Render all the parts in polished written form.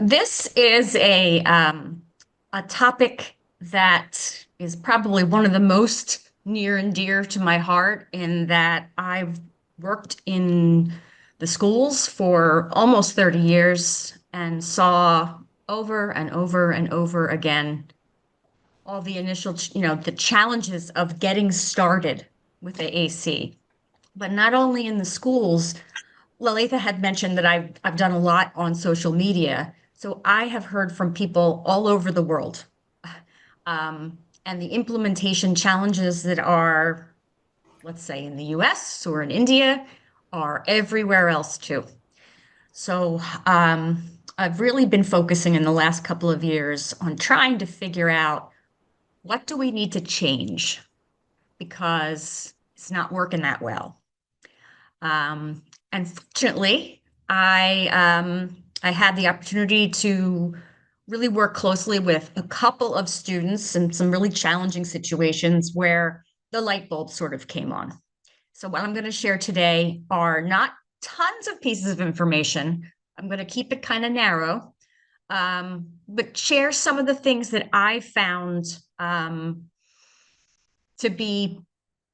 this is a topic that is probably one of the most near and dear to my heart in that I've worked in the schools for almost 30 years and saw over and over and over again all the initial, the challenges of getting started with the AAC. But not only in the schools, Lalitha had mentioned that I've done a lot on social media. So I have heard from people all over the world, and the implementation challenges that are, let's say, in the US or in India are everywhere else too. So I've really been focusing in the last couple of years on trying to figure out what do we need to change because it's not working that well. And fortunately, I had the opportunity to really work closely with a couple of students in some really challenging situations where the light bulb sort of came on. So what I'm going to share today are not tons of pieces of information. I'm going to keep it kind of narrow, but share some of the things that I found to be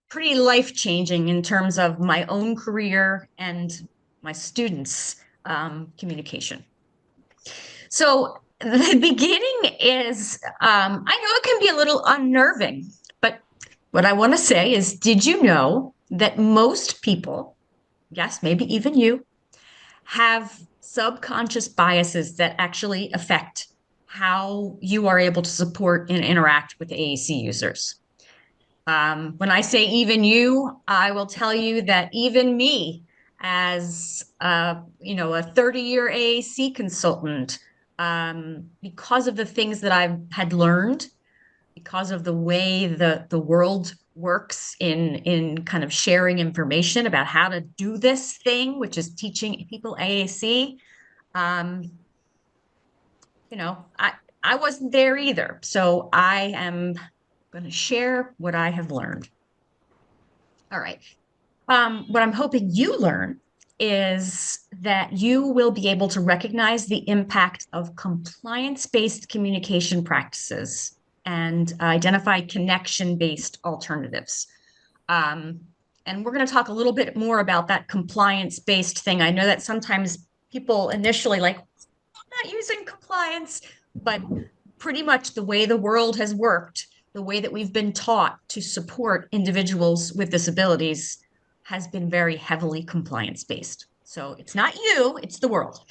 pretty life-changing in terms of my own career and my students' communication. So the beginning is, I know it can be a little unnerving, but what I want to say is, did you know that most people, yes, maybe even you, have subconscious biases that actually affect how you are able to support and interact with AAC users? When I say even you, I will tell you that even me, as a 30-year AAC consultant, because of the things that I've had learned, because of the way the world works in kind of sharing information about how to do this thing, which is teaching people AAC, I wasn't there either. So I am going to share what I have learned. All right. What I'm hoping you learn is that you will be able to recognize the impact of compliance-based communication practices and identify connection-based alternatives. And we're going to talk a little bit more about that compliance-based thing. I know that sometimes people initially like, I'm not using compliance, but pretty much the way the world has worked, the way that we've been taught to support individuals with disabilities has been very heavily compliance based. So it's not you, it's the world.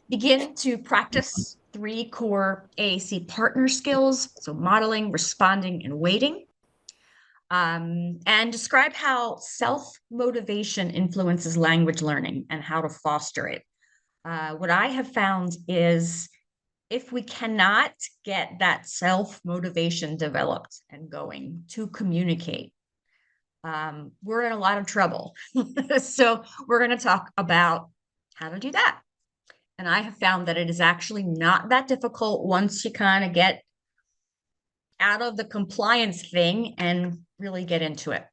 Begin to practice 3 core AAC partner skills. So modeling, responding, and waiting. And describe how self-motivation influences language learning and how to foster it. What I have found is if we cannot get that self-motivation developed and going to communicate, we're in a lot of trouble. So we're going to talk about how to do that. And I have found that it is actually not that difficult once you kind of get out of the compliance thing and really get into it.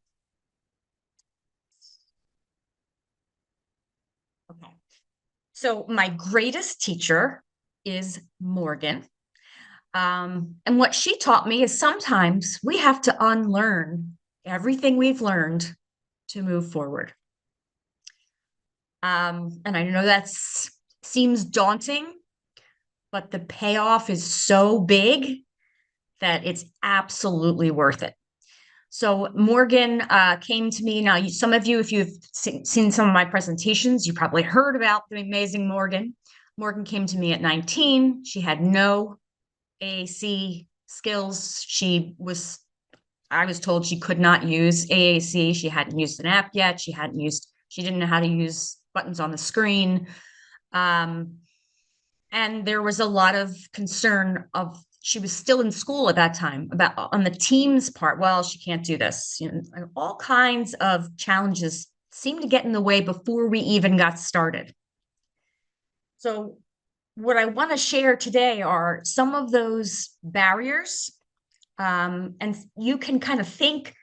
Okay. So my greatest teacher is Morgan. And what she taught me is sometimes we have to unlearn everything we've learned to move forward. And I know that seems daunting, but the payoff is so big that it's absolutely worth it. So Morgan came to me. Now, some of you, if you've seen some of my presentations, you probably heard about the amazing Morgan. Morgan came to me at 19. She had no AAC skills. I was told she could not use AAC. She hadn't used an app yet. She didn't know how to use buttons on the screen. And there was a lot of concern she was still in school at that time about on the team's part. Well, she can't do this. All kinds of challenges seemed to get in the way before we even got started. So what I want to share today are some of those barriers. And you can kind of think,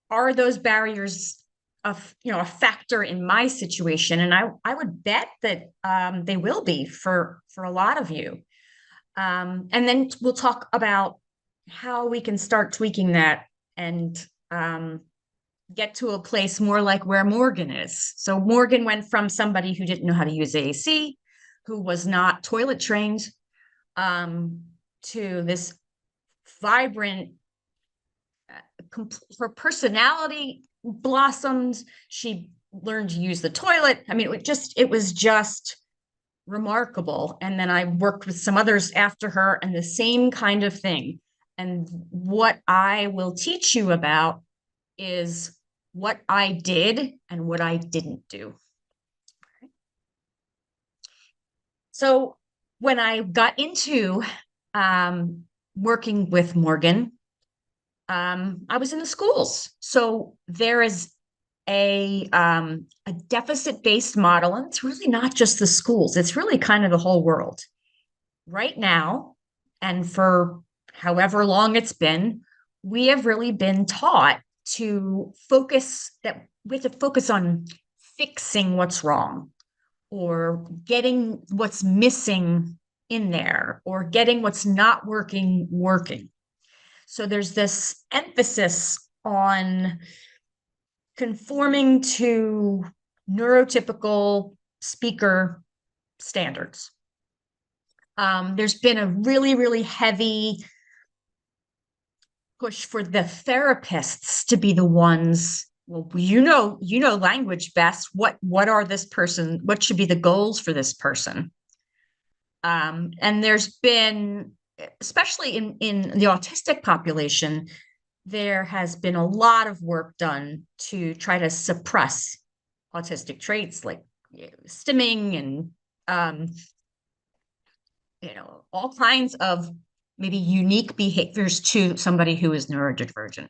are those barriers a factor in my situation, and I would bet that they will be for a lot of you. And then we'll talk about how we can start tweaking that and get to a place more like where Morgan is. So Morgan went from somebody who didn't know how to use AAC, who was not toilet trained, to this vibrant, her personality blossomed. She learned to use the toilet. I mean, it was just remarkable. And then I worked with some others after her, and the same kind of thing. And what I will teach you about is what I did and what I didn't do. So when I got into working with Morgan, I was in the schools. So there is a deficit-based model, and it's really not just the schools. It's really kind of the whole world. Right now, and for however long it's been, we have really been taught to focus that we have to focus on fixing what's wrong, or getting what's missing in there, or getting what's not working. So there's this emphasis on conforming to neurotypical speaker standards. There's been a really, really heavy push for the therapists to be the ones. Well, you know language best. What should be the goals for this person? And there's been, especially in the autistic population, there has been a lot of work done to try to suppress autistic traits like stimming and all kinds of maybe unique behaviors to somebody who is neurodivergent.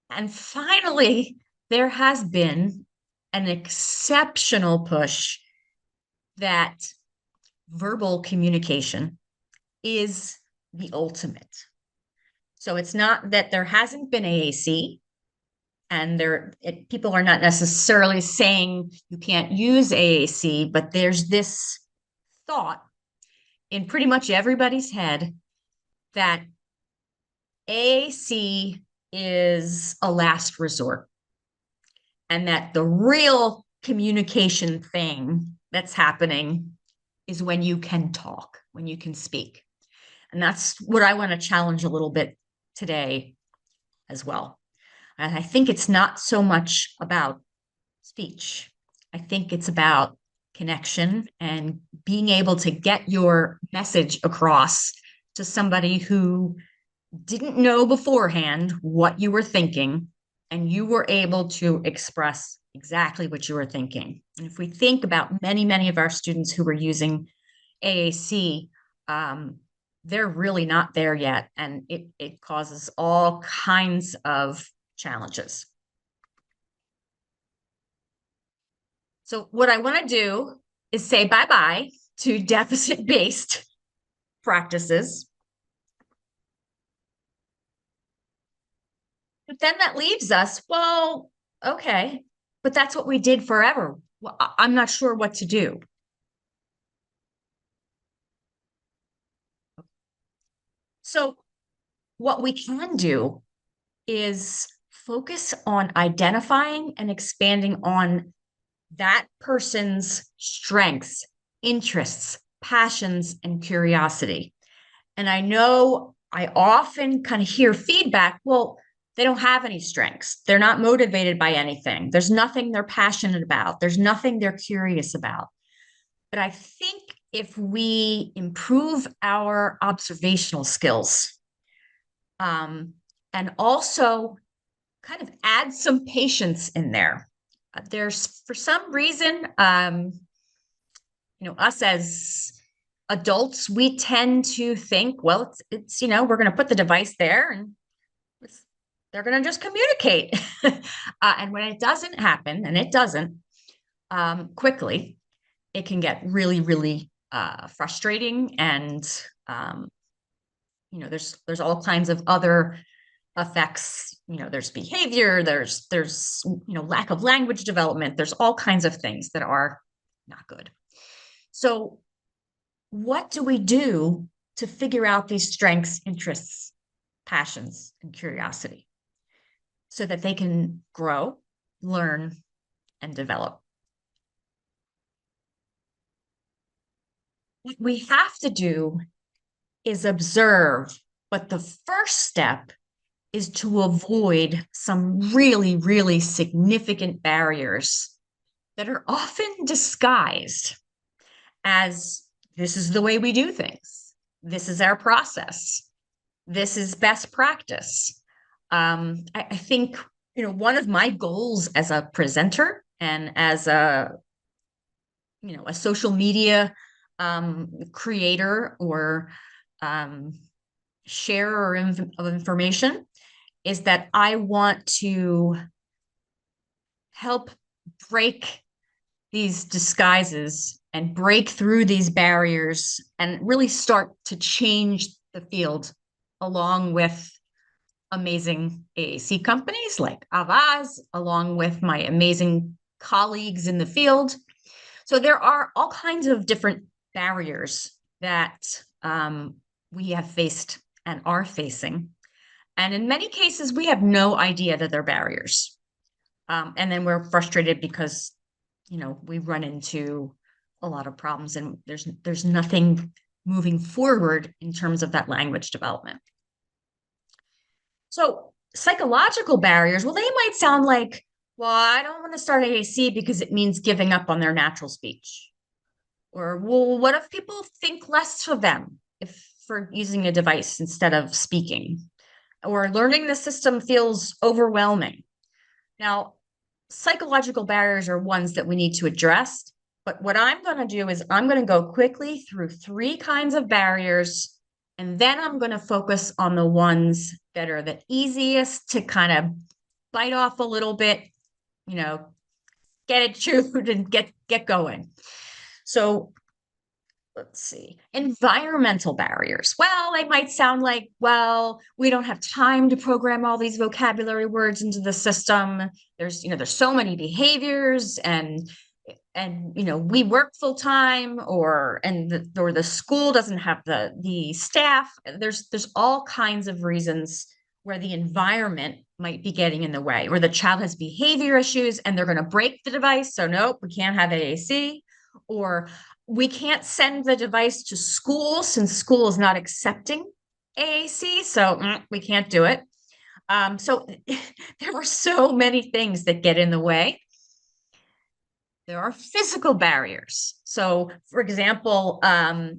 And finally, there has been an exceptional push that verbal communication is the ultimate. So it's not that there hasn't been AAC, and people are not necessarily saying you can't use AAC, but there's this thought in pretty much everybody's head that AAC is a last resort, and that the real communication thing that's happening is when you can talk, when you can speak. And that's what I want to challenge a little bit today as well. And I think it's not so much about speech. I think it's about connection and being able to get your message across to somebody who didn't know beforehand what you were thinking, and you were able to express exactly what you were thinking. And if we think about many, many of our students who were using AAC, they're really not there yet, and it causes all kinds of challenges. So what I want to do is say bye-bye to deficit-based practices. But then that leaves us, well, okay, but that's what we did forever. Well, I'm not sure what to do. So what we can do is focus on identifying and expanding on that person's strengths, interests, passions, and curiosity. And I know I often kind of hear feedback, well, they don't have any strengths. They're not motivated by anything. There's nothing they're passionate about. There's nothing they're curious about. But I think if we improve our observational skills, and also kind of add some patience in there, there's, for some reason, us as adults, we tend to think, well, it's we're going to put the device there and they're going to just communicate. And when it doesn't happen, and it doesn't quickly, it can get really, really frustrating. And, there's all kinds of other affects, there's behavior, there's lack of language development, there's all kinds of things that are not good. So what do we do to figure out these strengths, interests, passions, and curiosity so that they can grow, learn, and develop? What we have to do is observe, but the first step is to avoid some really, really significant barriers that are often disguised as this is the way we do things. This is our process. This is best practice. I think, one of my goals as a presenter and as a social media creator or sharer of information is that I want to help break these disguises and break through these barriers and really start to change the field along with amazing AAC companies like Avaz, along with my amazing colleagues in the field. So there are all kinds of different barriers that we have faced and are facing. And in many cases, we have no idea that they're barriers. And then we're frustrated because, we run into a lot of problems and there's nothing moving forward in terms of that language development. So psychological barriers, well, they might sound like, well, I don't want to start AAC because it means giving up on their natural speech. Or, well, what if people think less of them if for using a device instead of speaking? Or learning the system feels overwhelming. Now, psychological barriers are ones that we need to address. But what I'm going to do is I'm going to go quickly through 3 kinds of barriers, and then I'm going to focus on the ones that are the easiest to kind of bite off a little bit, get it chewed and get going. So let's see, environmental barriers. Well, they might sound like, well, we don't have time to program all these vocabulary words into the system. There's so many behaviors and we work full time or the school doesn't have the staff. There's all kinds of reasons where the environment might be getting in the way, or the child has behavior issues and they're going to break the device. So nope, we can't have AAC, or we can't send the device to school since school is not accepting AAC. So we can't do it. So there are so many things that get in the way. There are physical barriers. So, for example, that,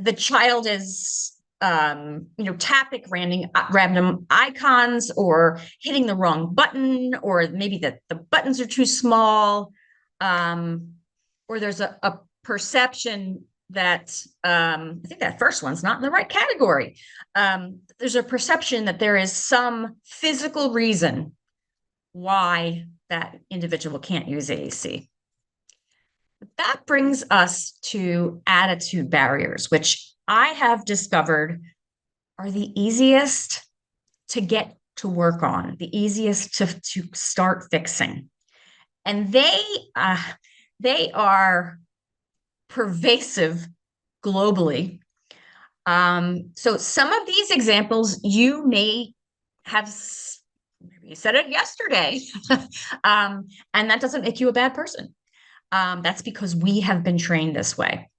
the child is, tapping random icons or hitting the wrong button, or maybe the buttons are too small, or there's a perception that, I think that first one's not in the right category. There's a perception that there is some physical reason why that individual can't use AAC. That brings us to attitude barriers, which I have discovered are the easiest to get to work on, the easiest to start fixing. And they are pervasive globally. So some of these examples you may have, maybe you said it yesterday, and that doesn't make you a bad person. That's because we have been trained this way.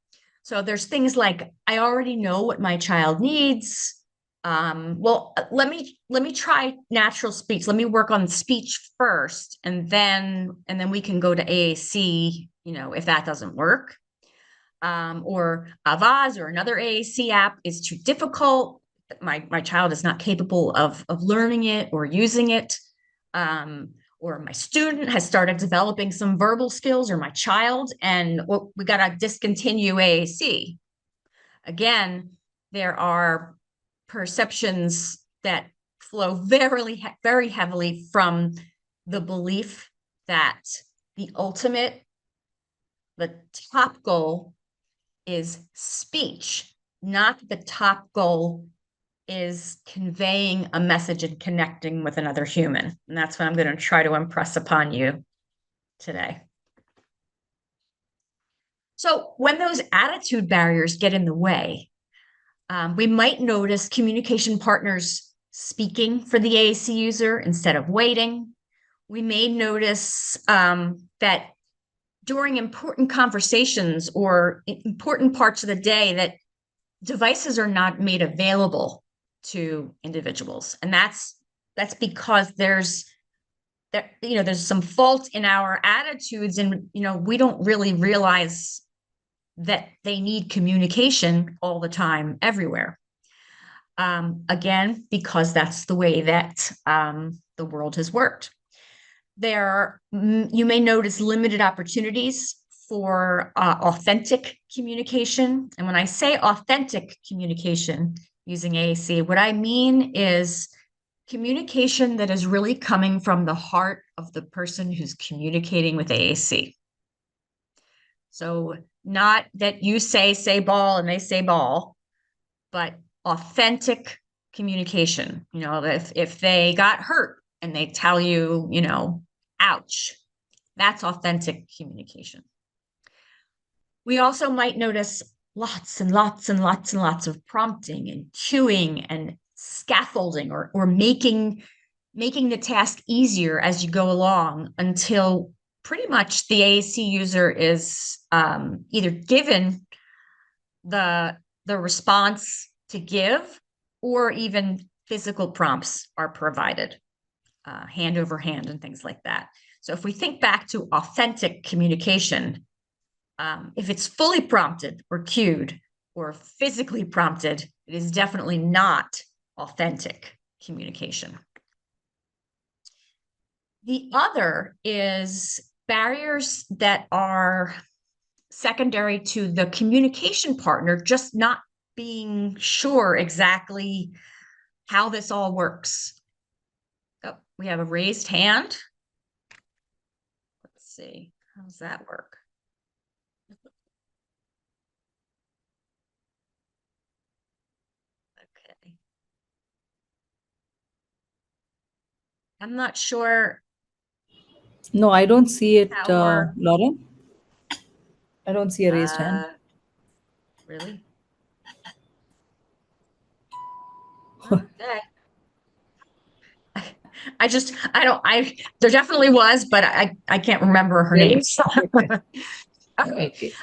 So there's things like, I already know what my child needs. Well, let me try natural speech. Let me work on speech first, and then we can go to AAC, if that doesn't work. Or Avaz or another AAC app is too difficult. My child is not capable of learning it or using it. Or my student has started developing some verbal skills, or my child, and we got to discontinue AAC. Again, there are perceptions that flow very, very heavily from the belief that the top goal is speech, not the top goal is conveying a message and connecting with another human. And that's what I'm going to try to impress upon you today. So when those attitude barriers get in the way, we might notice communication partners speaking for the AAC user instead of waiting. We may notice that during important conversations or important parts of the day that devices are not made available to individuals. And that's because there's some fault in our attitudes, and we don't really realize that they need communication all the time, everywhere. Again, because that's the way that the world has worked. You may notice limited opportunities for authentic communication. And when I say authentic communication using AAC, what I mean is communication that is really coming from the heart of the person who's communicating with AAC. So not that you say ball and they say ball, but authentic communication. If they got hurt and they tell you, ouch, that's authentic communication. We also might notice lots and lots and lots and lots of prompting and cueing and scaffolding or making the task easier as you go along until pretty much the AAC user is either given the response to give, or even physical prompts are provided, hand over hand and things like that. So if we think back to authentic communication, if it's fully prompted or cued or physically prompted, it is definitely not authentic communication. The other is barriers that are secondary to the communication partner just not being sure exactly how this all works. Oh, we have a raised hand. Let's see, how does that work? Okay. I'm not sure. No, I don't see it, Lauren. I don't see a raised hand. Really? Okay. There definitely was, but I can't remember her name. Okay.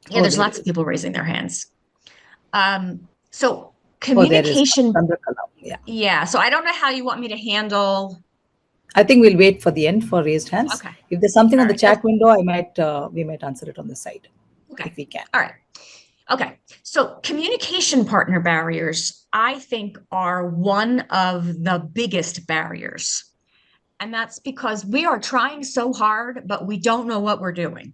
There's lots of people raising their hands. So communication. Yeah. So I don't know how you want me to handle. I think we'll wait for the end for raised hands. Okay. If there's something on the chat window, we might answer it on the side. Okay. If we can. All right. Okay. So communication partner barriers, I think, are one of the biggest barriers. And that's because we are trying so hard, but we don't know what we're doing.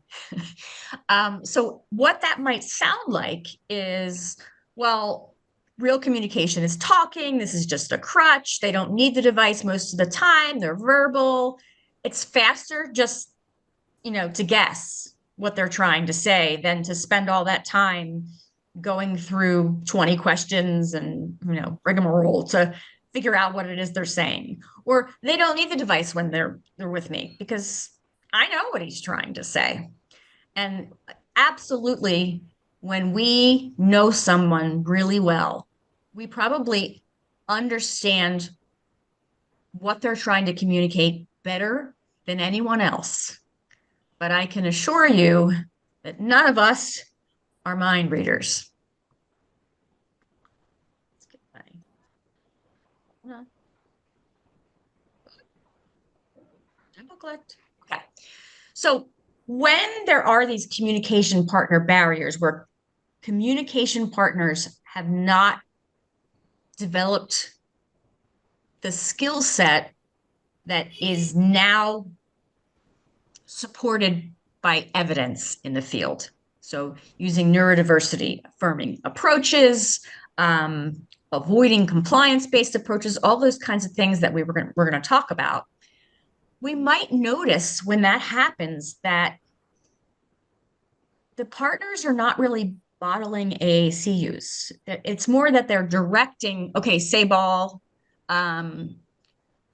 So what that might sound like is, well, real communication is talking. This is just a crutch. They don't need the device most of the time. They're verbal. It's faster just, to guess what they're trying to say than to spend all that time going through 20 questions and, rigmarole to figure out what it is they're saying. Or they don't need the device when they're with me because I know what he's trying to say. And absolutely, when we know someone really well, we probably understand what they're trying to communicate better than anyone else. But I can assure you that none of us are mind readers. Let's get funny. Okay. So when there are these communication partner barriers where communication partners have not developed the skill set that is now supported by evidence in the field. So using neurodiversity affirming approaches, avoiding compliance-based approaches, all those kinds of things that we're going to talk about. We might notice when that happens that the partners are not really modeling AAC use. It's more that they're directing, okay, say ball,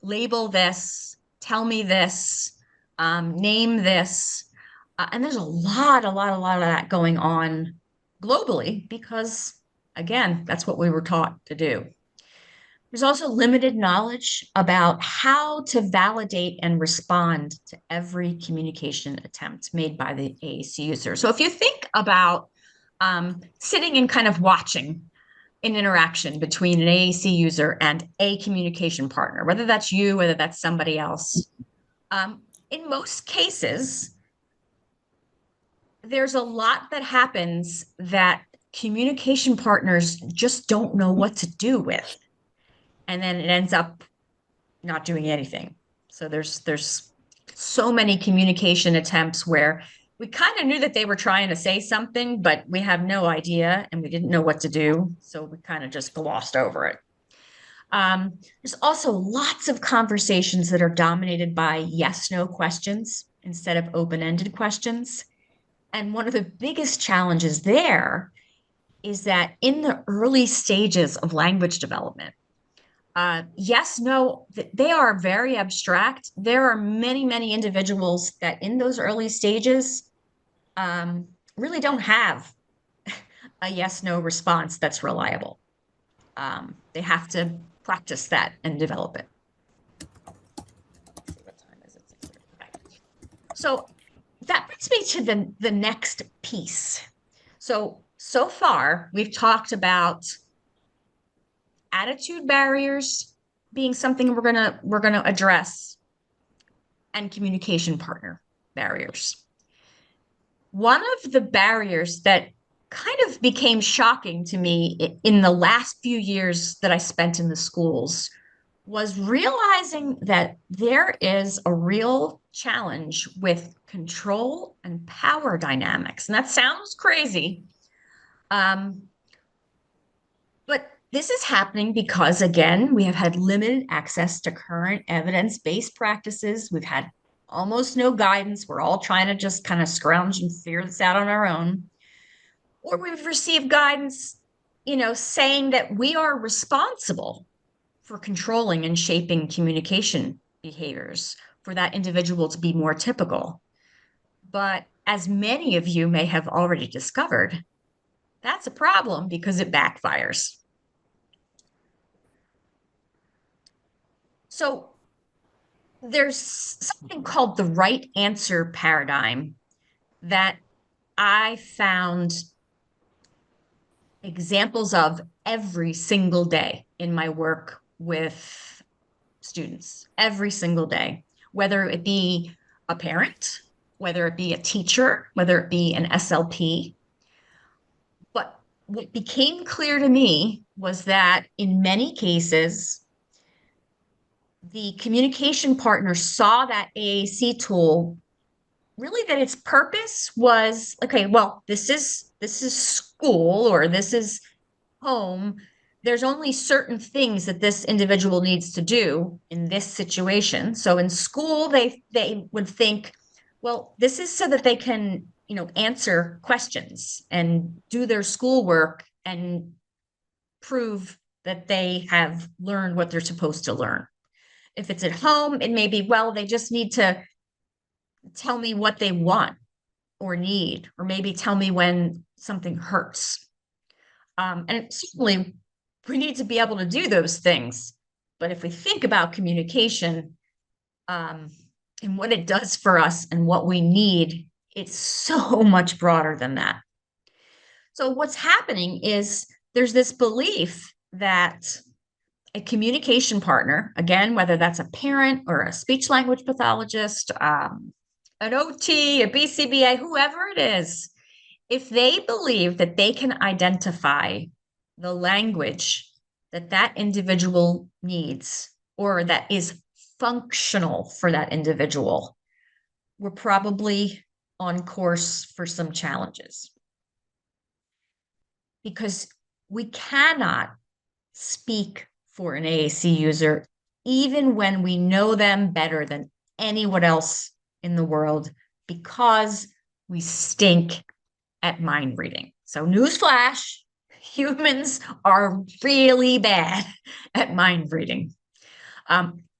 label this, tell me this, name this. And there's a lot of that going on globally because, again, that's what we were taught to do. There's also limited knowledge about how to validate and respond to every communication attempt made by the AAC user. So if you think about sitting and kind of watching an interaction between an AAC user and a communication partner, whether that's you, whether that's somebody else, in most cases, there's a lot that happens that communication partners just don't know what to do with. And then it ends up not doing anything. So there's so many communication attempts where we kind of knew that they were trying to say something, but we have no idea and we didn't know what to do. So we kind of just glossed over it. There's also lots of conversations that are dominated by yes, no questions instead of open-ended questions. And one of the biggest challenges there is that in the early stages of language development, yes, no, they are very abstract. There are many individuals that in those early stages really don't have a yes, no response that's reliable. They have to practice that and develop it. What time is it? So that brings me to the next piece. So far, we've talked about attitude barriers being something we're gonna address, and communication partner barriers. One of the barriers that kind of became shocking to me in the last few years that I spent in the schools was realizing that there is a real challenge with control and power dynamics. And that sounds crazy. But this is happening because, again, we have had limited access to current evidence-based practices. We've had almost no guidance. We're all trying to just kind of scrounge and figure this out on our own. Or we've received guidance, saying that we are responsible for controlling and shaping communication behaviors for that individual to be more typical. But as many of you may have already discovered, that's a problem because it backfires. So there's something called the right answer paradigm that I found examples of every single day in my work with students, every single day, whether it be a parent, whether it be a teacher, whether it be an SLP. But what became clear to me was that in many cases, the communication partner saw that AAC tool really that its purpose was, okay, well, this is school or this is home. There's only certain things that this individual needs to do in this situation. So in school, they would think, well, this is so that they can, answer questions and do their schoolwork and prove that they have learned what they're supposed to learn. If it's at home, it may be, well, they just need to tell me what they want or need, or maybe tell me when something hurts. And certainly we need to be able to do those things. But if we think about communication and what it does for us and what we need, it's so much broader than that. So what's happening is there's this belief that a communication partner, again, whether that's a parent or a speech language pathologist, an OT, a BCBA, whoever it is, if they believe that they can identify the language that that individual needs or that is functional for that individual, we're probably on course for some challenges. Because we cannot speak for an AAC user, even when we know them better than anyone else in the world, because we stink at mind reading. So newsflash, humans are really bad at mind reading.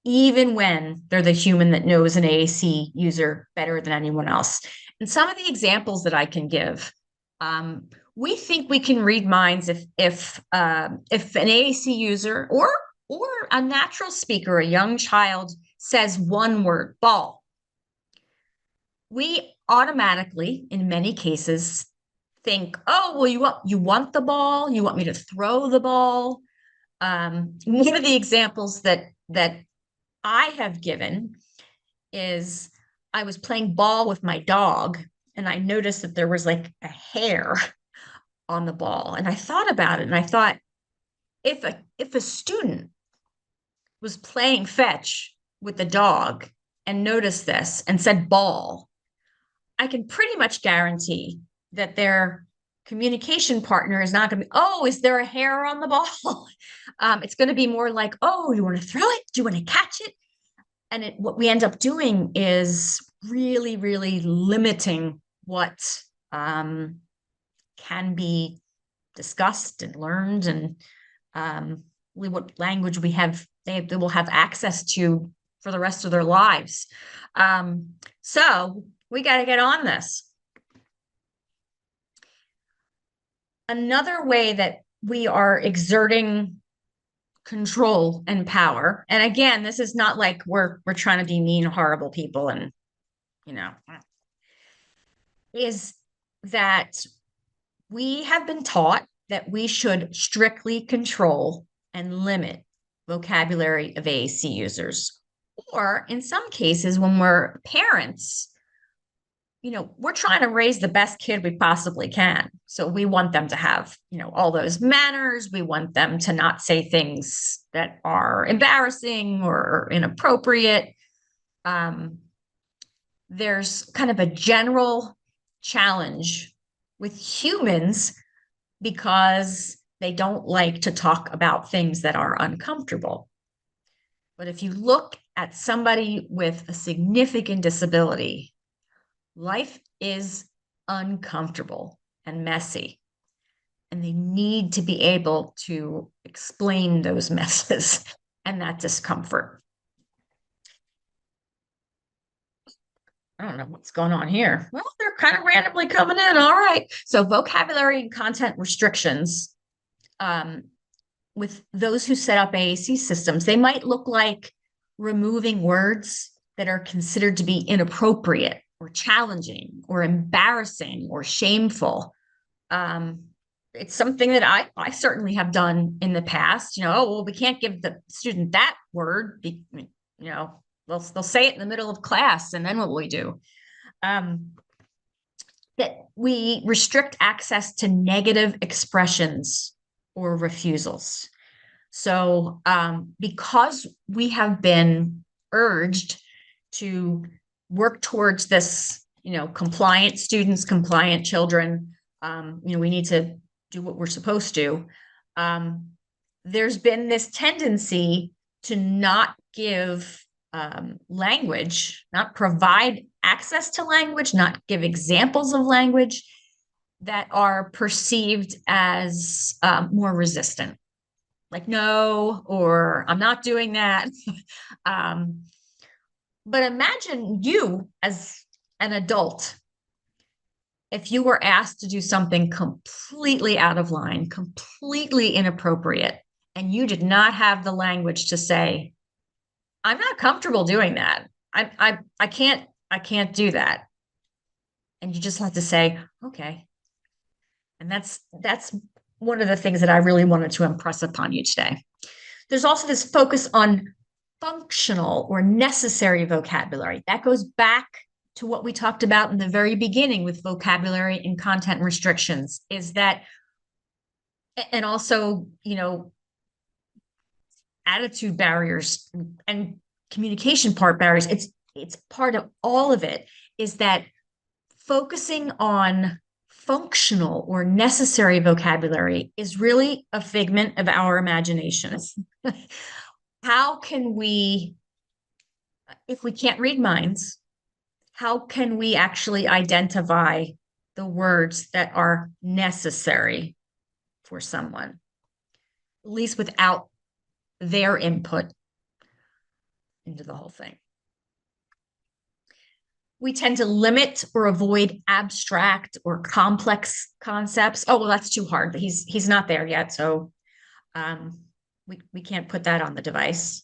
Even when they're the human that knows an AAC user better than anyone else. And some of the examples that I can give, we think we can read minds if an AAC user or a natural speaker, a young child, says one word, ball. We automatically, in many cases, think, oh, well, you want the ball? You want me to throw the ball? One of the examples that I have given is I was playing ball with my dog and I noticed that there was like a hair on the ball. And I thought about it and I thought, if a student was playing fetch with the dog and noticed this and said ball, I can pretty much guarantee that their communication partner is not going to be, oh, is there a hair on the ball? It's going to be more like, oh, you want to throw it? Do you want to catch it? And what we end up doing is really, really limiting what can be discussed and learned, and what language they will have access to for the rest of their lives. So we got to get on this. Another way that we are exerting control and power, and again, this is not like we're trying to be mean, horrible people, and is that we have been taught that we should strictly control and limit vocabulary of AAC users. Or in some cases, when we're parents, we're trying to raise the best kid we possibly can. So we want them to have, all those manners. We want them to not say things that are embarrassing or inappropriate. There's kind of a general challenge with humans because they don't like to talk about things that are uncomfortable. But if you look at somebody with a significant disability, life is uncomfortable and messy, and they need to be able to explain those messes and that discomfort. I don't know what's going on here. Well, they're kind of randomly coming in. All right. So vocabulary and content restrictions, with those who set up AAC systems, they might look like removing words that are considered to be inappropriate or challenging or embarrassing or shameful. It's something that I certainly have done in the past. Oh, well, we can't give the student that word. They'll say it in the middle of class, and then what will we do? That we restrict access to negative expressions or refusals. So because we have been urged to work towards this, compliant students, compliant children, we need to do what we're supposed to. There's been this tendency to not give language, not provide access to language, not give examples of language that are perceived as more resistant. Like, no, or I'm not doing that. But imagine you as an adult, if you were asked to do something completely out of line, completely inappropriate, and you did not have the language to say, I'm not comfortable doing that. I can't do that. And you just have to say, okay. And that's one of the things that I really wanted to impress upon you today. There's also this focus on functional or necessary vocabulary. That goes back to what we talked about in the very beginning with vocabulary and content restrictions, is that, and also, attitude barriers and communication part barriers. It's part of all of it, is that focusing on functional or necessary vocabulary is really a figment of our imaginations. How can we, if we can't read minds, how can we actually identify the words that are necessary for someone, at least without their input into the whole thing. We tend to limit or avoid abstract or complex concepts. Oh, well, that's too hard. He's not there yet, so we can't put that on the device.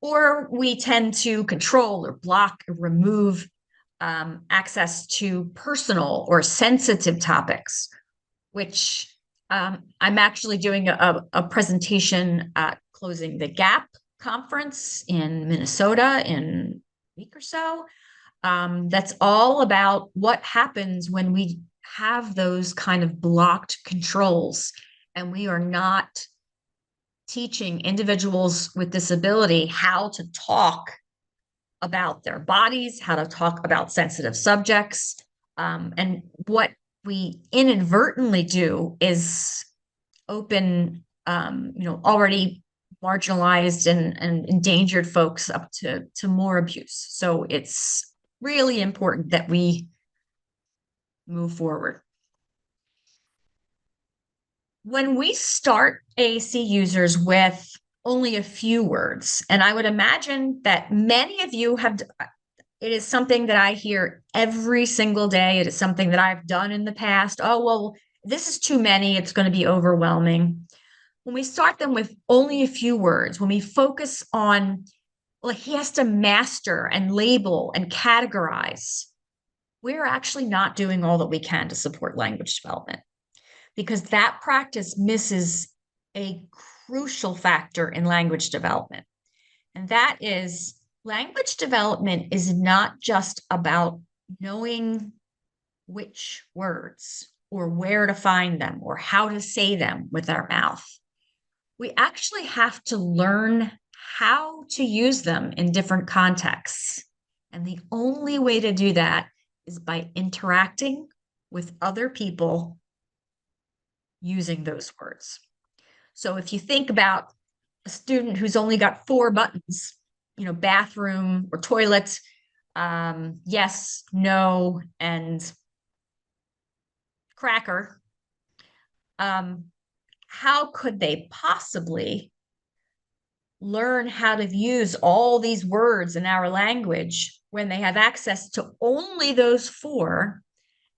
Or we tend to control or block or remove access to personal or sensitive topics, which I'm actually doing a presentation at Closing the Gap conference in Minnesota in a week or so. That's all about what happens when we have those kind of blocked controls and we are not teaching individuals with disability how to talk about their bodies, how to talk about sensitive subjects. And what we inadvertently do is open, already marginalized and endangered folks up to more abuse. So it's really important that we move forward. When we start AAC users with only a few words, and I would imagine that many of you have, it is something that I hear every single day. It is something that I've done in the past. Oh, well, this is too many. It's going to be overwhelming. When we start them with only a few words, when we focus on, well, he has to master and label and categorize, we're actually not doing all that we can to support language development, because that practice misses a crucial factor in language development. And that is, language development is not just about knowing which words or where to find them or how to say them with our mouth. We actually have to learn how to use them in different contexts. And the only way to do that is by interacting with other people using those words. So if you think about a student who's only got 4 buttons, bathroom or toilet, yes, no, and cracker, how could they possibly learn how to use all these words in our language when they have access to only those 4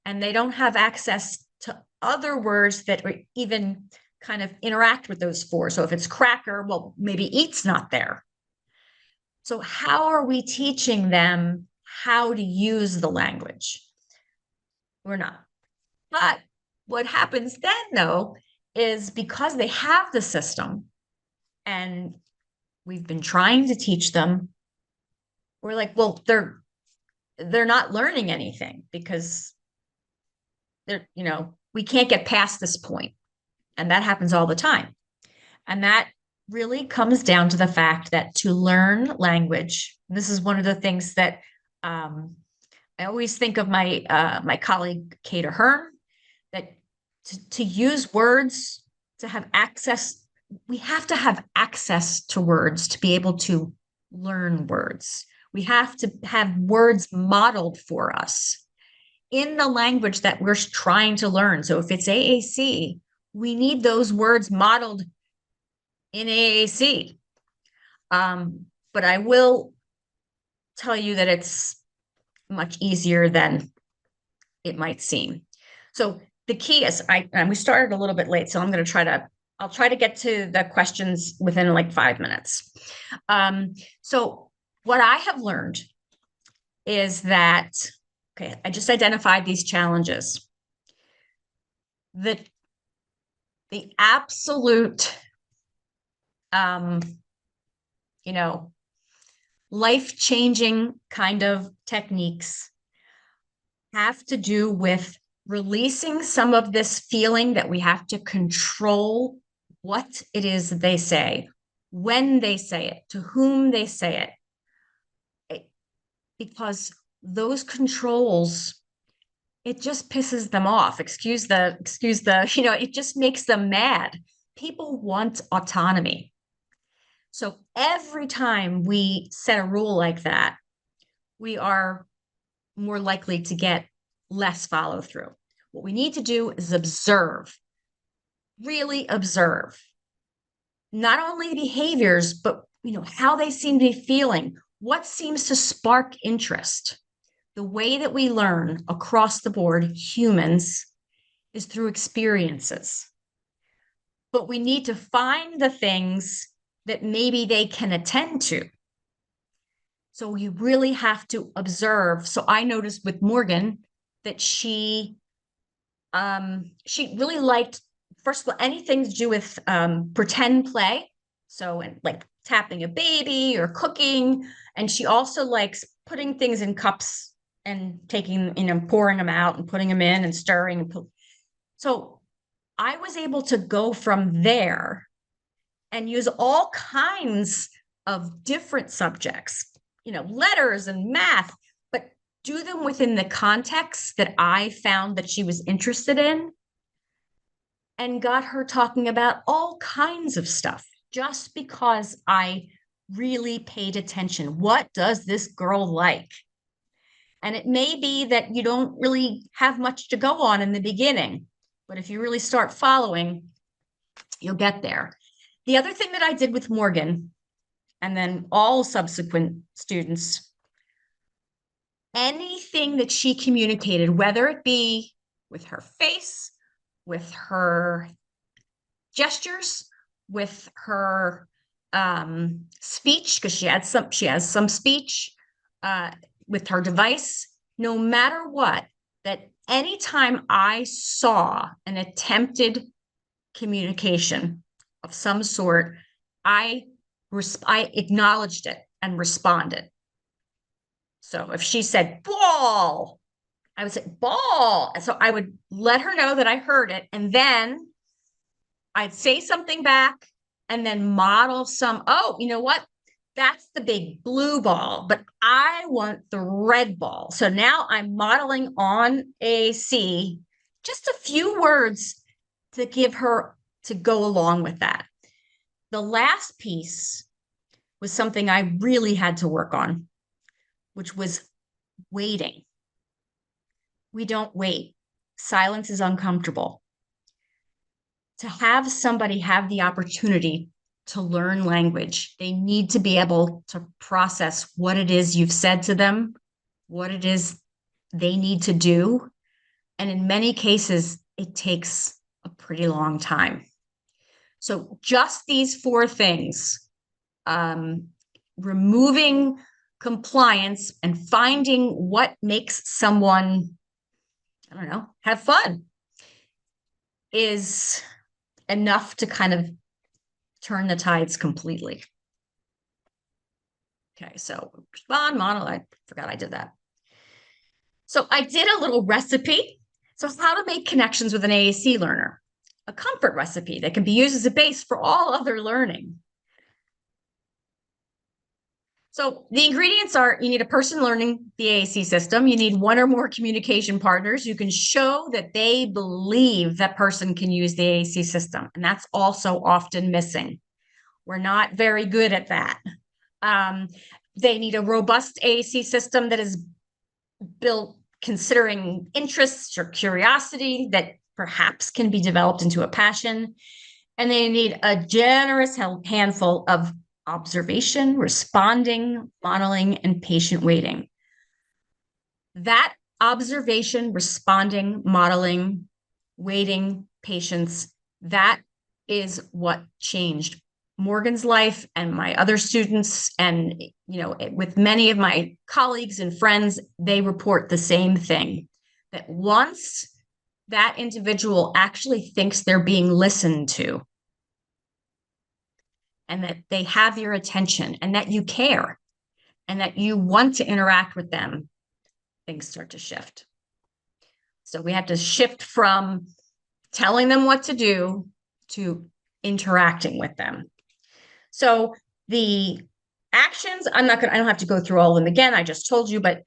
and they don't have access to other words that even kind of interact with those 4? So if it's cracker, well, maybe eat's not there. So how are we teaching them how to use the language? We're not. But what happens then, though, is because they have the system and we've been trying to teach them, we're like, well, they're not learning anything because we can't get past this point. And that happens all the time. And that really comes down to the fact that to learn language, this is one of the things that I always think of my colleague Kate Ahern, that to use words, to have access, we have to have access to words to be able to learn words. We have to have words modeled for us in the language that we're trying to learn. So if it's AAC, we need those words modeled in AAC. But I will tell you that it's much easier than it might seem. So the key is, we started a little bit late, so I'll try to get to the questions within like 5 minutes. So what I have learned is that, okay, I just identified these challenges. The absolute, life-changing kind of techniques have to do with releasing some of this feeling that we have to control what it is that they say, when they say it, to whom they say it, because those controls, it just pisses them off. Excuse the, it just makes them mad. People want autonomy. So every time we set a rule like that, we are more likely to get less follow through. What we need to do is observe, really observe not only behaviors, but how they seem to be feeling, what seems to spark interest. The way that we learn across the board, humans, is through experiences. But we need to find the things that maybe they can attend to. So you really have to observe. So I noticed with Morgan that she really liked, first of all, anything to do with pretend play. So like tapping a baby or cooking. And she also likes putting things in cups and taking, pouring them out and putting them in and stirring. So I was able to go from there and use all kinds of different subjects, letters and math, but do them within the context that I found that she was interested in, and got her talking about all kinds of stuff just because I really paid attention. What does this girl like? And it may be that you don't really have much to go on in the beginning, but if you really start following, you'll get there. The other thing that I did with Morgan, and then all subsequent students, anything that she communicated, whether it be with her face, with her gestures, with her speech, because she has some speech, with her device, no matter what, that anytime I saw an attempted communication of some sort, I acknowledged it and responded. So if she said ball, I would say ball. So I would let her know that I heard it, and then I'd say something back and then model some, oh, you know what? That's the big blue ball, but I want the red ball. So now I'm modeling on AAC just a few words to give her to go along with that. The last piece was something I really had to work on, which was waiting. We don't wait. Silence is uncomfortable. To have somebody have the opportunity to learn language, they need to be able to process what it is you've said to them, what it is they need to do. And in many cases, it takes a pretty long time. So just these four things, removing compliance and finding what makes someone, I don't know, have fun, is enough to kind of turn the tides completely. Okay, so respond, model. I forgot I did that. So I did a little recipe. So how to make connections with an AAC learner. A comfort recipe that can be used as a base for all other learning. So the ingredients are, you need a person learning the AAC system. You need one or more communication partners. You can show that they believe that person can use the AAC system. And that's also often missing. We're not very good at that. They need a robust AAC system that is built considering interests or curiosity that perhaps can be developed into a passion. And they need a generous handful of observation, responding, modeling, and patient waiting. That observation, responding, modeling, waiting, patience, that is what changed Morgan's life and my other students. And, with many of my colleagues and friends, they report the same thing, that once that individual actually thinks they're being listened to, and that they have your attention, and that you care, and that you want to interact with them, things start to shift. So we have to shift from telling them what to do to interacting with them. So the actions, I don't have to go through all of them again. I just told you, but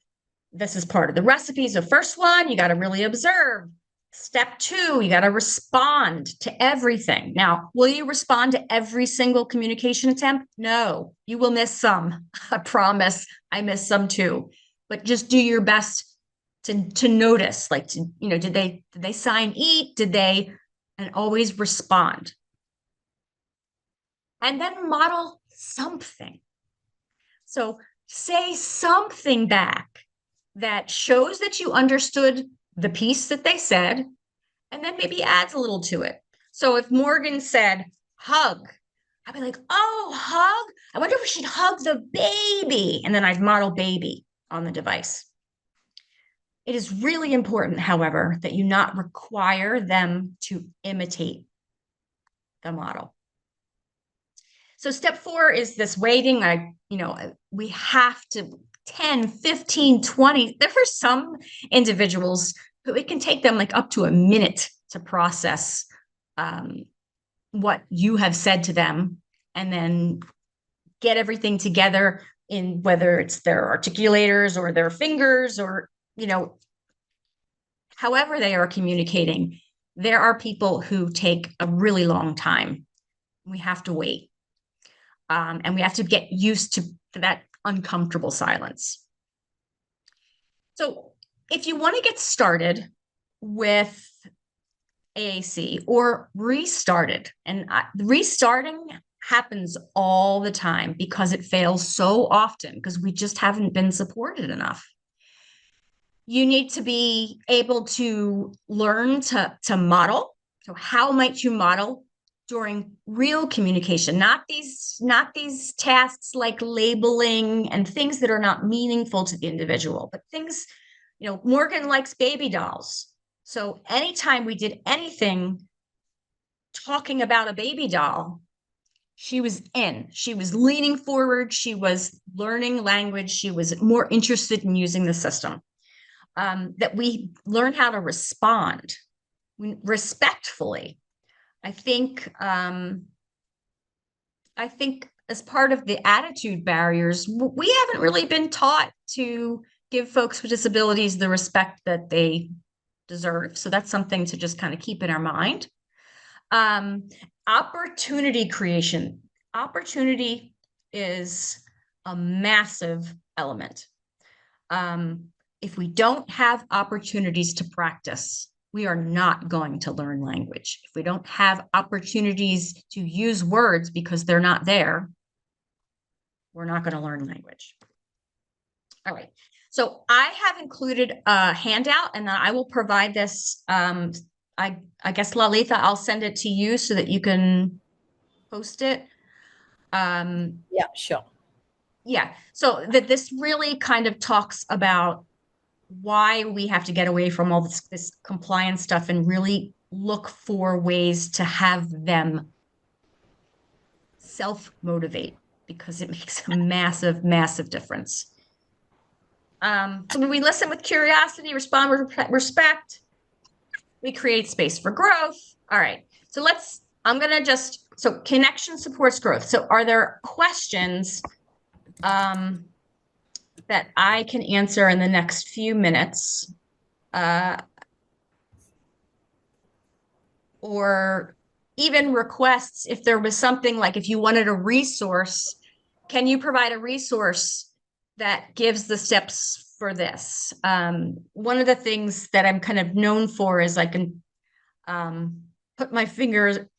this is part of the recipe. So first one, you got to really observe. Step 2, you got to respond to everything. Now, will you respond to every single communication attempt? No, you will miss some. I promise I miss some too. But just do your best to notice, like, to, did they sign eat? Did they, and always respond. And then model something. So say something back that shows that you understood the piece that they said, and then maybe adds a little to it. So if Morgan said hug, I'd be like, oh, hug. I wonder if we should hug the baby. And then I'd model baby on the device. It is really important, however, that you not require them to imitate the model. So step 4 is this waiting. We have to 10, 15, 20. There are some individuals who it can take them like up to a minute to process what you have said to them, and then get everything together in whether it's their articulators or their fingers, or, however they are communicating. There are people who take a really long time. We have to wait. And we have to get used to that uncomfortable silence. So if you want to get started with AAC or restarted, and restarting happens all the time because it fails so often because we just haven't been supported enough. You need to be able to learn to model. So how might you model during real communication, not these tasks like labeling and things that are not meaningful to the individual, but things, Morgan likes baby dolls. So anytime we did anything talking about a baby doll, she was leaning forward, she was learning language, she was more interested in using the system. That we learn how to respond respectfully. I think as part of the attitude barriers, we haven't really been taught to give folks with disabilities the respect that they deserve. So that's something to just kind of keep in our mind. Opportunity creation. Opportunity is a massive element. If we don't have opportunities to practice, we are not going to learn language. If we don't have opportunities to use words because they're not there, we're not going to learn language. All right. So I have included a handout, and I will provide this. I guess, Lalita, I'll send it to you so that you can post it. Yeah, sure. Yeah. So that this really kind of talks about why we have to get away from all this compliance stuff and really look for ways to have them self-motivate, because it makes a massive, massive difference. So when we listen with curiosity, respond with respect, we create space for growth. All right. So so connection supports growth. So are there questions that I can answer in the next few minutes? Or even requests, if there was something like, if you wanted a resource, can you provide a resource that gives the steps for this? One of the things that I'm kind of known for is I can put my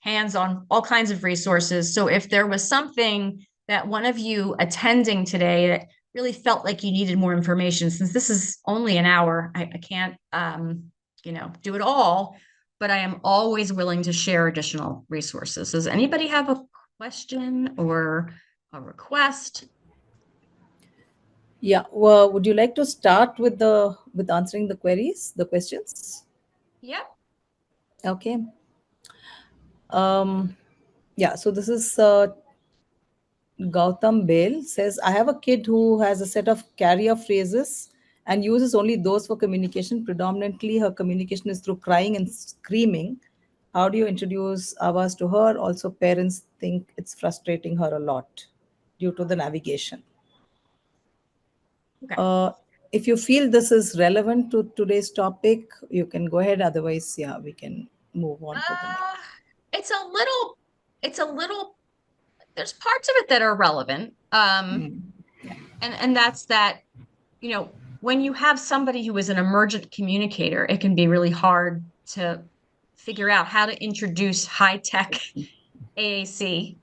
hands on all kinds of resources. So if there was something that one of you attending today that really felt like you needed more information, since this is only an hour, I can't do it all, but I am always willing to share additional resources. Does anybody have a question or a request? Yeah. Well, would you like to start with answering the questions? Yep. Okay. Yeah. So this is Gautam Bale says, I have a kid who has a set of carrier phrases and uses only those for communication. Predominantly, her communication is through crying and screaming. How do you introduce Avaz to her? Also, parents think it's frustrating her a lot due to the navigation. Okay. If you feel this is relevant to today's topic, you can go ahead. Otherwise, yeah, we can move on to the next. It's a little, there's parts of it that are relevant. And that's that, when you have somebody who is an emergent communicator, it can be really hard to figure out how to introduce high-tech AAC.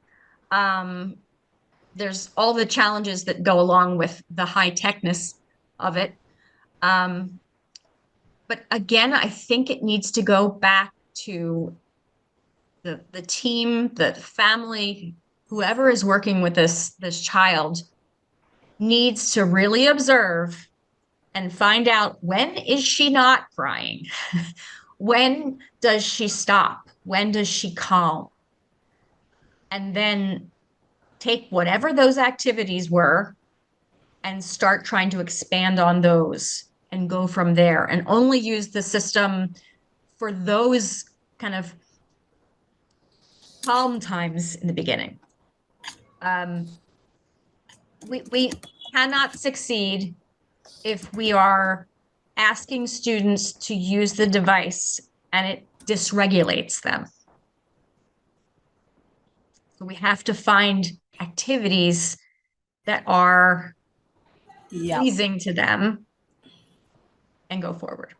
There's all the challenges that go along with the high-techness of it. But again, I think it needs to go back to the team, the family, whoever is working with this child needs to really observe and find out, when is she not crying? When does she stop? When does she calm? And then take whatever those activities were and start trying to expand on those and go from there, and only use the system for those kind of calm times in the beginning. We cannot succeed if we are asking students to use the device and it dysregulates them. So we have to find activities that are pleasing to them and go forward.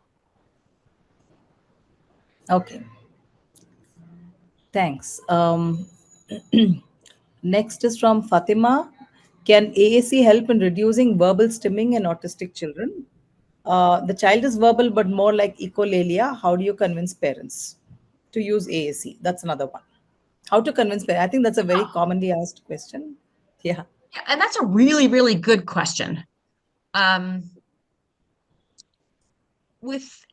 Okay. Thanks. Next is from Fatima. Can AAC help in reducing verbal stimming in autistic children? The child is verbal, but more like echolalia. How do you convince parents to use AAC? That's another one. How to convince parents? I think that's a very commonly asked question. Yeah. Yeah, and that's a really, really good question. With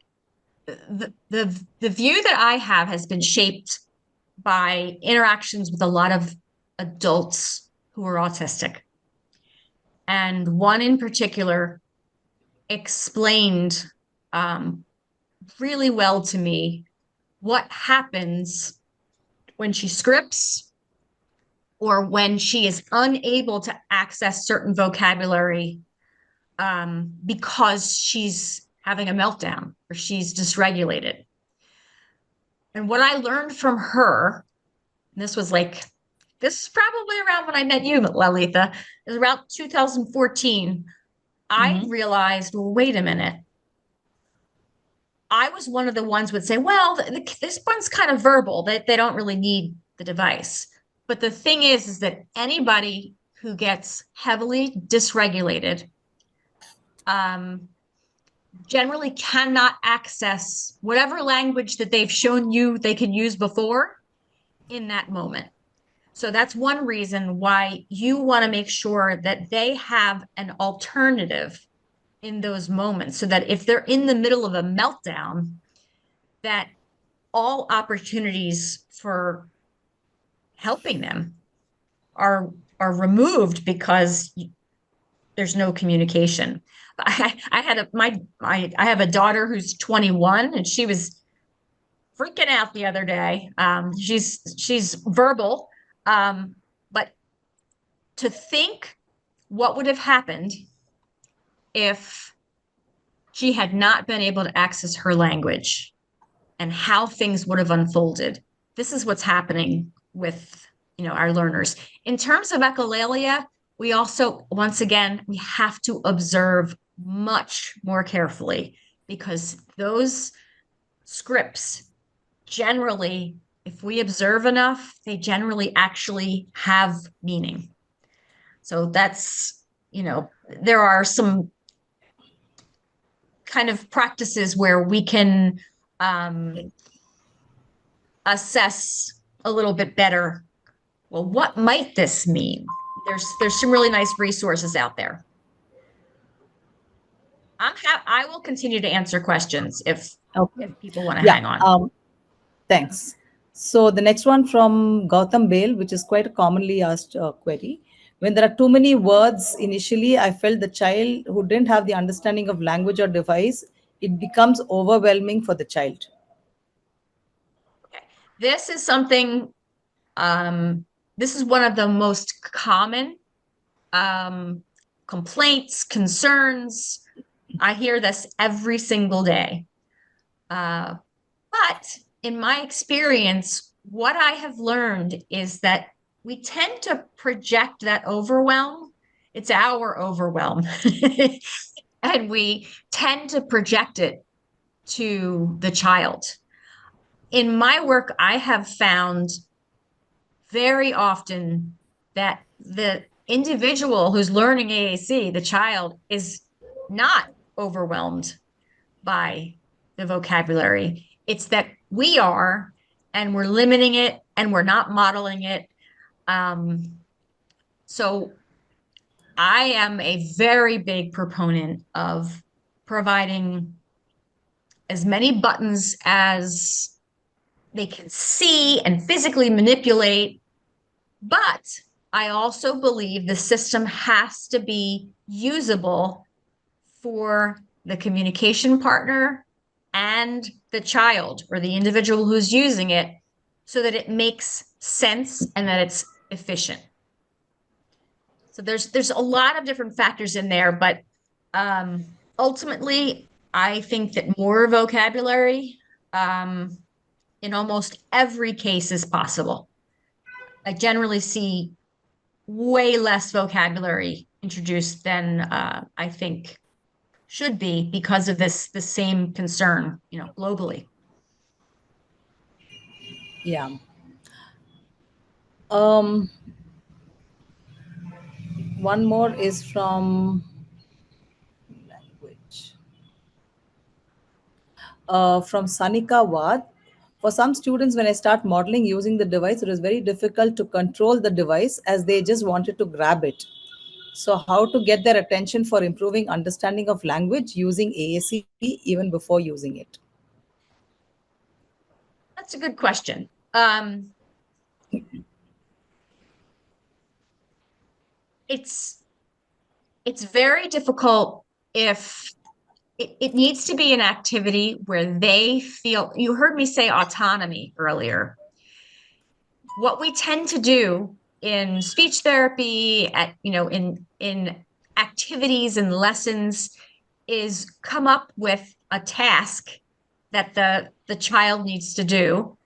the view that I have has been shaped by interactions with a lot of adults who are autistic. And one in particular explained really well to me what happens when she scripts or when she is unable to access certain vocabulary because she's having a meltdown or she's dysregulated. And what I learned from her, this is probably around when I met you, Lalitha, it was around 2014. I realized, well, wait a minute. I was one of the ones would say, well, this one's kind of verbal, that they don't really need the device. But the thing is that anybody who gets heavily dysregulated generally cannot access whatever language that they've shown you they can use before in that moment. So that's one reason why you want to make sure that they have an alternative in those moments, so that if they're in the middle of a meltdown, that all opportunities for helping them are removed because there's no communication. I have a daughter who's 21, and she was freaking out the other day. She's verbal, but to think what would have happened if she had not been able to access her language and how things would have unfolded. This is what's happening with, our learners. In terms of echolalia, we also, once again, we have to observe much more carefully, because those scripts generally, if we observe enough, they generally actually have meaning. So that's, there are some kind of practices where we can assess a little bit better. Well, what might this mean? There's some really nice resources out there. I will continue to answer questions if people want to hang on. Thanks. So the next one from Gautam Bale, which is quite a commonly asked query. When there are too many words initially, I felt the child who didn't have the understanding of language or device, it becomes overwhelming for the child. Okay. This is something, this is one of the most common complaints, concerns. I hear this every single day. But in my experience, what I have learned is that we tend to project that overwhelm. It's our overwhelm. and we tend to project it to the child. In my work, I have found very often that the individual who's learning AAC, the child, is not overwhelmed by the vocabulary. It's that we are, and we're limiting it, and we're not modeling it. So I am a very big proponent of providing as many buttons as they can see and physically manipulate. But I also believe the system has to be usable for the communication partner and the child or the individual who's using it so that it makes sense and that it's efficient. So there's a lot of different factors in there, but ultimately, I think that more vocabulary in almost every case is possible. I generally see way less vocabulary introduced than I think should be because of this the same concern, globally. Yeah. Um, One more is from language. From Sanika Wad. For some students, when I start modeling using the device, it is very difficult to control the device as they just wanted to grab it. So, how to get their attention for improving understanding of language using AAC even before using it? That's a good question. It's very difficult if it needs to be an activity where they feel, you heard me say autonomy earlier. What we tend to do in speech therapy, in activities and lessons is come up with a task that the child needs to do,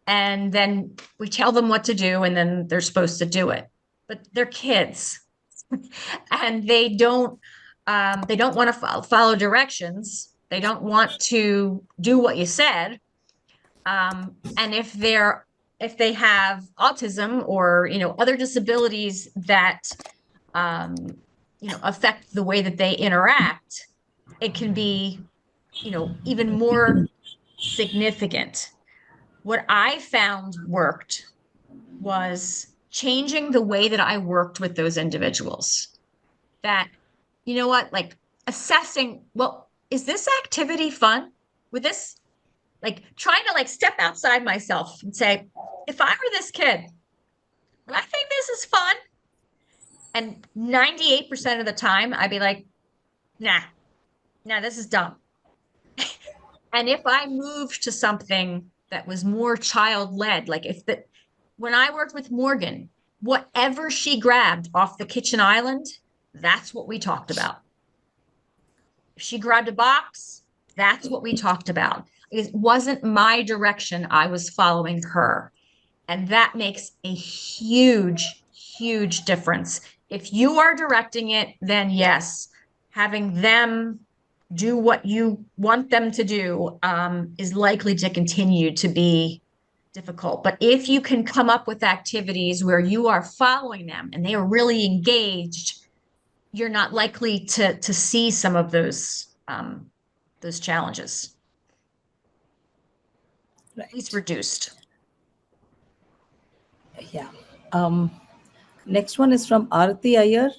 and then we tell them what to do, and then they're supposed to do it. But they're kids, and they don't want to follow directions. They don't want to do what you said. And if they have autism or other disabilities that affect the way that they interact, it can be even more significant. What I found worked was changing the way that I worked with those individuals. That, like assessing, well, is this activity fun? With this, like trying to step outside myself and say, if I were this kid, would I think this is fun? And 98% of the time, I'd be like, nah, this is dumb. And if I moved to something that was more child led, like when I worked with Morgan, whatever she grabbed off the kitchen island, that's what we talked about. If she grabbed a box, that's what we talked about. It wasn't my direction. I was following her. And that makes a huge, huge difference. If you are directing it, then yes, having them do what you want them to do is likely to continue to be difficult. But if you can come up with activities where you are following them and they are really engaged, you're not likely to see some of those challenges. Right. At least reduced. Yeah. Next one is from Arati Iyer.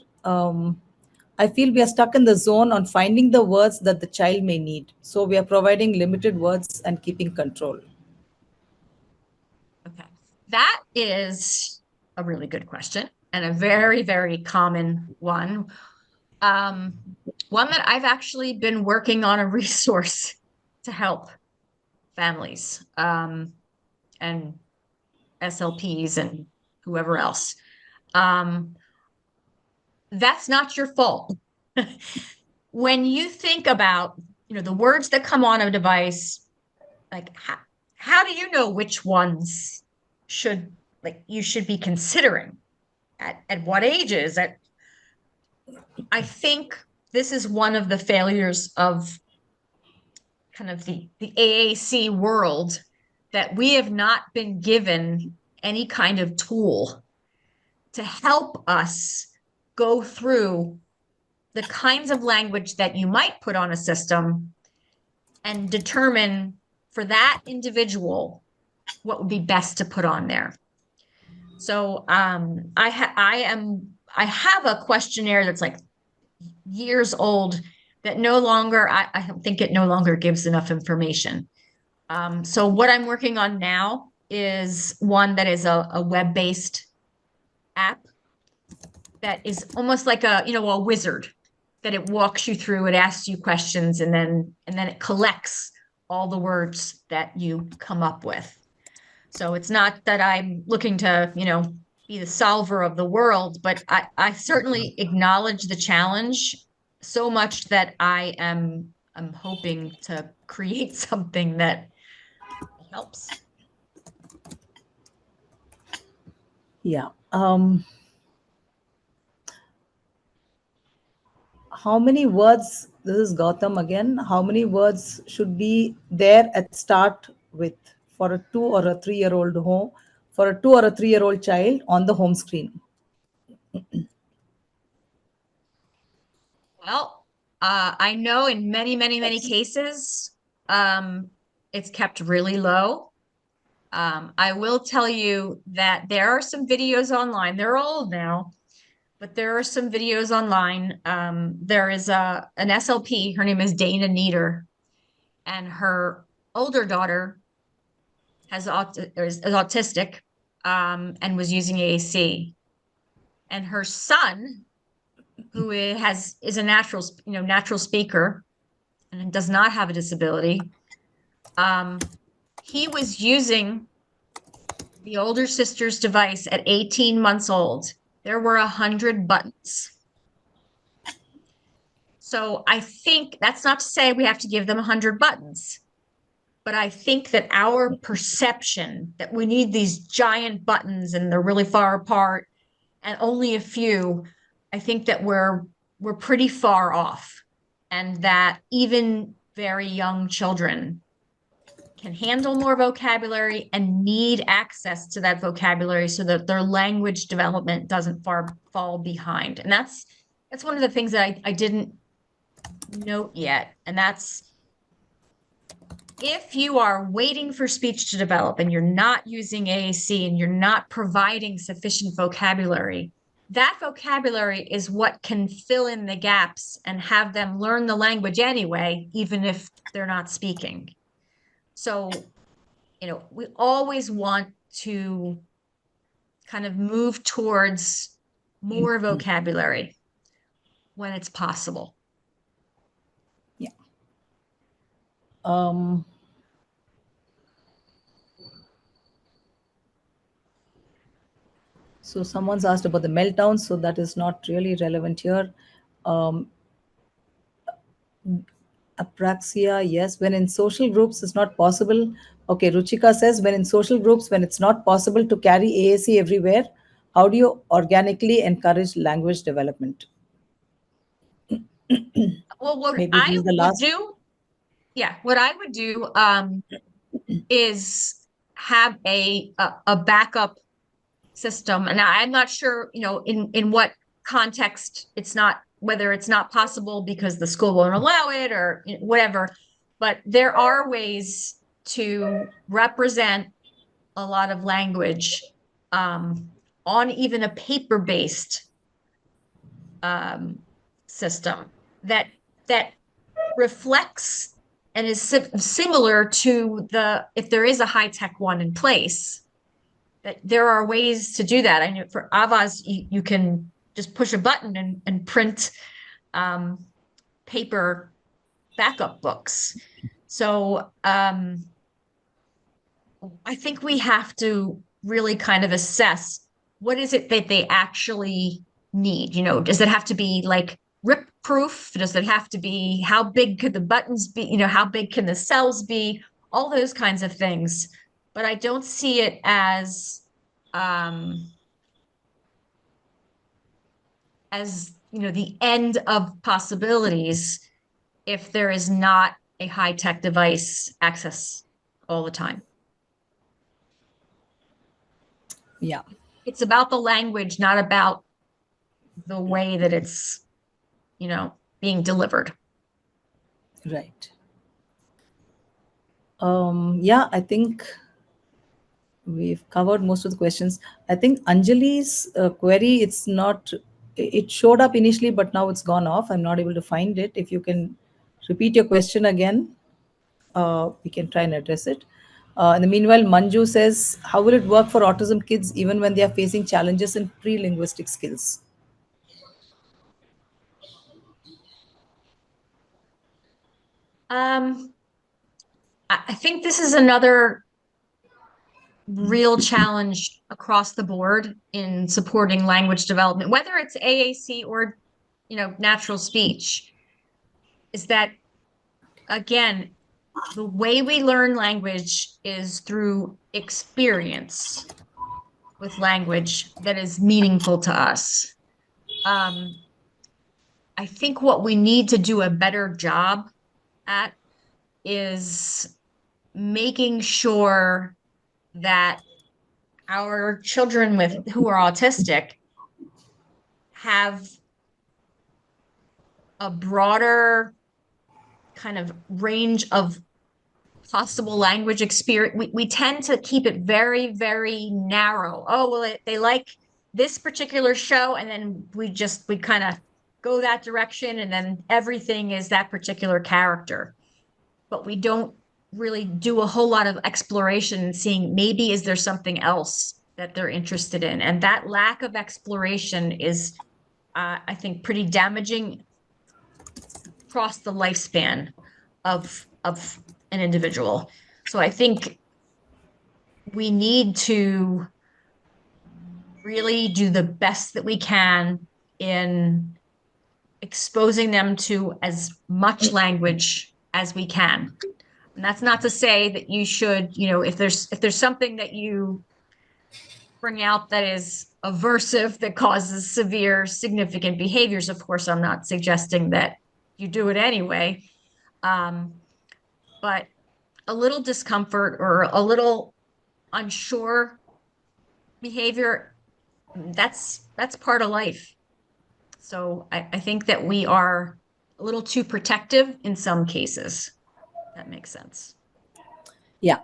I feel we are stuck in the zone on finding the words that the child may need. So we are providing limited words and keeping control. Okay. That is a really good question and a very, very common one. One that I've actually been working on a resource to help families and SLPs and whoever else. That's not your fault. When you think about, the words that come on a device, like how do you know which ones you should be considering at what ages? I think this is one of the failures of kind of the AAC world, that we have not been given any kind of tool to help us go through the kinds of language that you might put on a system and determine for that individual what would be best to put on there. So I have a questionnaire that's like years old that no longer, I think it no longer gives enough information. So what I'm working on now is one that is a web-based app that is almost like a wizard, that it walks you through, it asks you questions, and then it collects all the words that you come up with. So it's not that I'm looking to, be the solver of the world, but I certainly acknowledge the challenge so much that I'm hoping to create something that helps. Yeah. How many words, this is Gautam again, how many words should be there at start with for a 2 or a 3 year old home, for a 2 or a 3 year old child on the home screen? Well, I know in many, many, many cases, um, it's kept really low. I will tell you that there are some videos online. They're old now, but there are some videos online. There is an SLP. Her name is Dana Nieder, and her older daughter is autistic, and was using AAC. And her son, who is a natural speaker and does not have a disability, he was using the older sister's device at 18 months old. There were 100 buttons. So I think that's not to say we have to give them 100 buttons, but I think that our perception that we need these giant buttons and they're really far apart and only a few, I think that we're pretty far off, and that even very young children can handle more vocabulary and need access to that vocabulary so that their language development doesn't fall behind. And that's one of the things that I didn't note yet. And that's, if you are waiting for speech to develop and you're not using AAC and you're not providing sufficient vocabulary, that vocabulary is what can fill in the gaps and have them learn the language anyway, even if they're not speaking. So, we always want to kind of move towards more vocabulary when it's possible. Yeah. So someone's asked about the meltdowns, so that is not really relevant here. Apraxia, yes. When in social groups, it's not possible. Okay, Ruchika says, when in social groups, when it's not possible to carry AAC everywhere, how do you organically encourage language development? Well, what Maybe this I is the would last. do, yeah, what I would do is have a backup system. And I'm not sure, in what context it's not, whether it's not possible because the school won't allow it or whatever. But there are ways to represent a lot of language on even a paper-based system that reflects and is similar to if there is a high-tech one in place, that there are ways to do that. I know for Avaz, you can just push a button and print paper backup books. So I think we have to really kind of assess what is it that they actually need. Does it have to be like rip proof? Does it have to be, how big could the buttons be? How big can the cells be? All those kinds of things. But I don't see it as the end of possibilities if there is not a high-tech device access all the time. Yeah. It's about the language, not about the way that it's, being delivered. Right. Yeah, I think we've covered most of the questions. I think Anjali's query, it's not, it showed up initially, but now it's gone off. I'm not able to find it. If you can repeat your question again, we can try and address it. In the meanwhile, Manju says, how will it work for autism kids even when they are facing challenges in pre-linguistic skills? I think this is another real challenge across the board in supporting language development, whether it's AAC or, natural speech, is that, again, the way we learn language is through experience with language that is meaningful to us. I think what we need to do a better job at is making sure that our children who are autistic have a broader kind of range of possible language experience. We tend to keep it very, very narrow. Oh, well, they like this particular show, and then we kind of go that direction, and then everything is that particular character. But we don't really do a whole lot of exploration and seeing maybe is there something else that they're interested in. And that lack of exploration is, I think, pretty damaging across the lifespan of an individual. So I think we need to really do the best that we can in exposing them to as much language as we can. And that's not to say that you should, if there's something that you bring out that is aversive, that causes severe, significant behaviors, of course, I'm not suggesting that you do it anyway. But a little discomfort or a little unsure behavior, that's part of life. So I think that we are a little too protective in some cases. That makes sense. Yeah,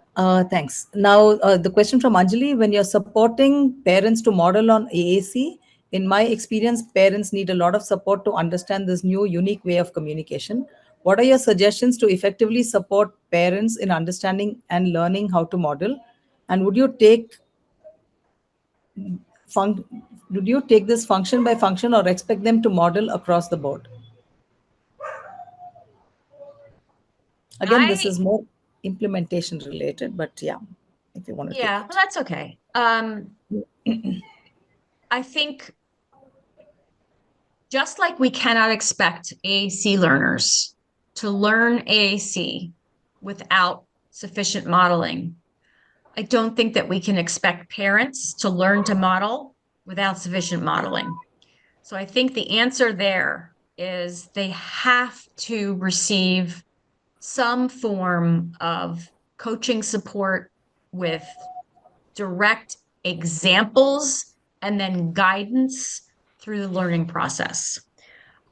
thanks. Now, the question from Anjali, when you're supporting parents to model on AAC, in my experience, parents need a lot of support to understand this new, unique way of communication. What are your suggestions to effectively support parents in understanding and learning how to model? And would you take this function by function or expect them to model across the board? Again, this is more implementation related, but yeah, if you want to take Yeah, it. well, that's okay. I think just like we cannot expect AAC learners to learn AAC without sufficient modeling, I don't think that we can expect parents to learn to model without sufficient modeling. So I think the answer there is they have to receive some form of coaching support with direct examples and then guidance through the learning process.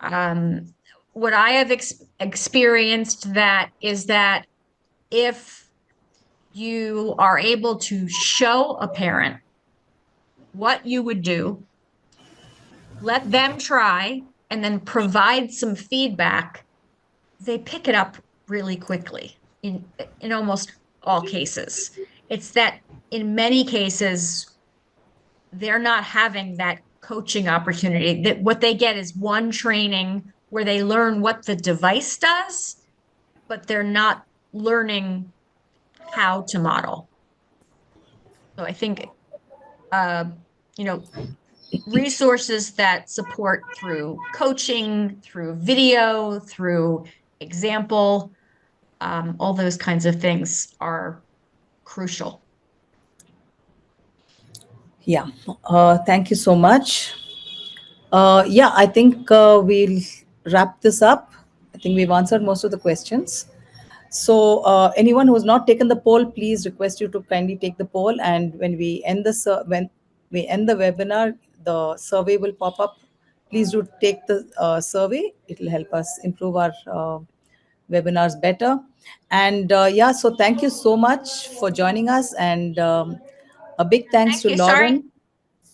What I have experienced is that if you are able to show a parent what you would do, let them try, and then provide some feedback, they pick it up really quickly in almost all cases. It's that in many cases, they're not having that coaching opportunity. That what they get is one training where they learn what the device does, but they're not learning how to model. So I think, resources that support through coaching, through video, through example, all those kinds of things are crucial. Yeah, thank you so much. Yeah, I think we'll wrap this up. I think we've answered most of the questions. So, anyone who has not taken the poll, please request you to kindly take the poll. And when we end the webinar, the survey will pop up. Please do take the survey. It will help us improve our webinars better. And yeah, so thank you so much for joining us. And a big thanks Thank to you. Sorry. Lauren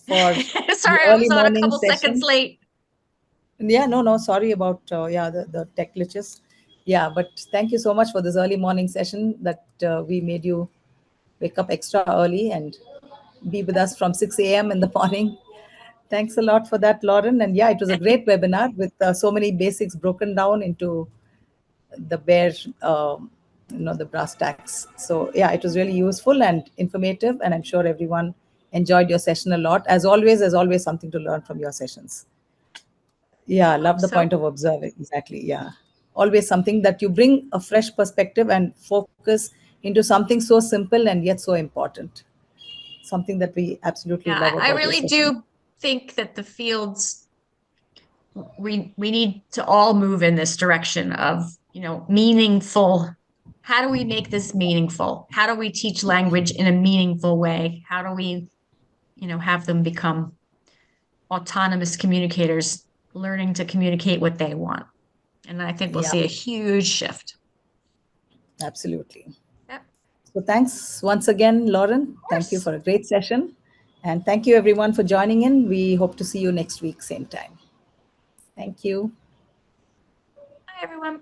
for the Sorry, I early was on a morning couple seconds session. late. Yeah, no, sorry about yeah, the tech glitches. Yeah, but thank you so much for this early morning session that we made you wake up extra early and be with us from 6 a.m. in the morning. Thanks a lot for that, Lauren. And yeah, it was a great webinar with so many basics broken down into the bare, the brass tacks. So yeah, it was really useful and informative, and I'm sure everyone enjoyed your session a lot. As always, there's always something to learn from your sessions. Yeah, Hope love the so. point of observing. Exactly. Yeah. Always something that you bring a fresh perspective and focus into something so simple and yet so important. Something that we absolutely Yeah, love I about your really session. do think that the fields we need to all move in this direction of, meaningful. How do we make this meaningful? How do we teach language in a meaningful way? How do we, have them become autonomous communicators, learning to communicate what they want? And I think we'll Yeah, see a huge shift. absolutely. Yep, of So thanks once again, Lauren. Thank you course. for a great session. And thank you everyone for joining in. We hope to see you next week, same time. Thank you. Hi, everyone.